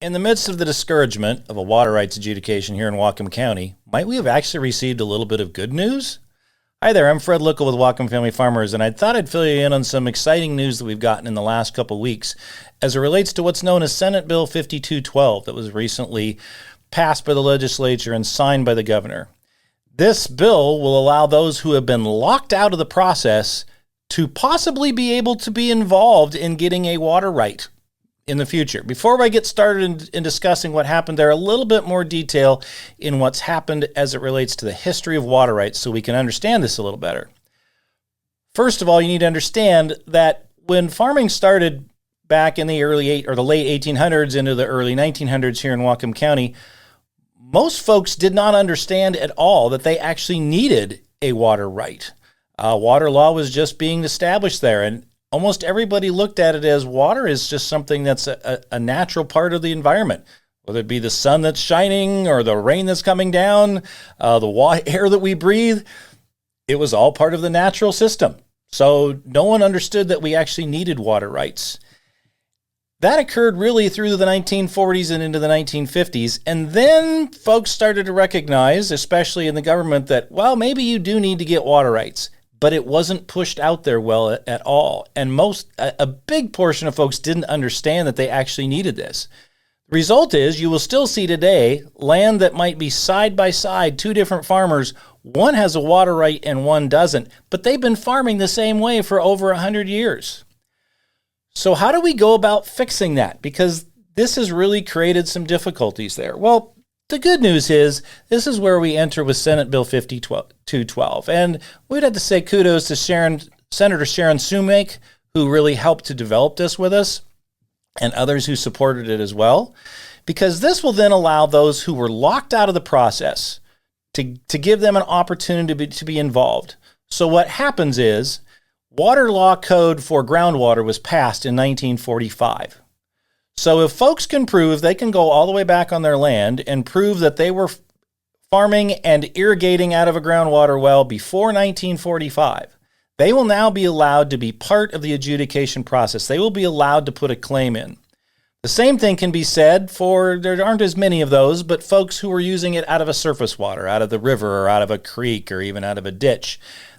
In the midst of the discouragement of a water rights adjudication here in Whatcom County, might we have actually received a little bit of good news? Hi there, I'm Fred Lookle with Whatcom Family Farmers, and I thought I'd fill you in on some exciting news that we've gotten in the last couple weeks as it relates to what's known as Senate Bill 5212 that was recently passed by the legislature and signed by the governor. This bill will allow those who have been locked out of the process to possibly be able to be involved in getting a water right in the future. Before I get started in discussing what happened there, a little bit more detail in what's happened as it relates to the history of water rights so we can understand this a little better. First of all, you need to understand that when farming started back in the late 1800s into the early 1900s here in Whatcom County, most folks did not understand at all that they actually needed a water right. Water law was just being established there, and almost everybody looked at it as water is just something that's a natural part of the environment, whether it be the sun that's shining or the rain that's coming down, the air that we breathe. It was all part of the natural system. So no one understood that we actually needed water rights. That occurred really through the 1940s and into the 1950s. And then folks started to recognize, especially in the government, that, well, maybe you do need to get water rights. But it wasn't pushed out there well at all. And a big portion of folks didn't understand that they actually needed this. The result is you will still see today land that might be side by side, two different farmers. One has a water right and one doesn't, but they've been farming the same way for over 100 years. So how do we go about fixing that? Because this has really created some difficulties there. Well, the good news is this is where we enter with Senate Bill 5212. And we'd have to say kudos to Senator Sharon Sumake, who really helped to develop this with us, and others who supported it as well, because this will then allow those who were locked out of the process to give them an opportunity to be involved. So what happens is water law code for groundwater was passed in 1945. So if folks can prove, they can go all the way back on their land and prove that they were farming and irrigating out of a groundwater well before 1945, they will now be allowed to be part of the adjudication process. They will be allowed to put a claim in. The same thing can be said for, there aren't as many of those, but folks who are using it out of a surface water, out of the river or out of a creek or even out of a ditch.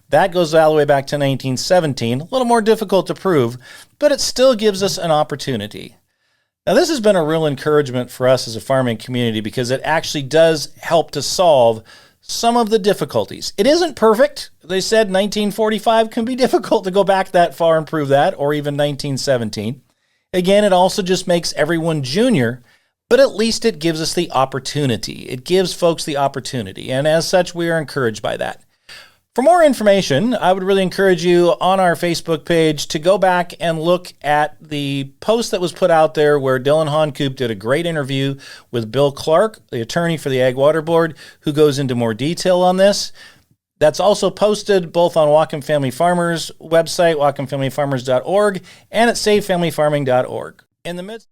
That goes all the way back to 1917, a little more difficult to prove, but it still gives us an opportunity. Now, this has been a real encouragement for us as a farming community because it actually does help to solve some of the difficulties. It isn't perfect. They said 1945 can be difficult to go back that far and prove that, or even 1917. Again, it also just makes everyone junior, but at least it gives us the opportunity. It gives folks the opportunity, and as such, we are encouraged by that. For more information, I would really encourage you on our Facebook page to go back and look at the post that was put out there where Dylan Honcoop did a great interview with Bill Clark, the attorney for the Ag Water Board, who goes into more detail on this. That's also posted both on Whatcom Family Farmers website, whatcomfamilyfarmers.org, and at savefamilyfarming.org. In the midst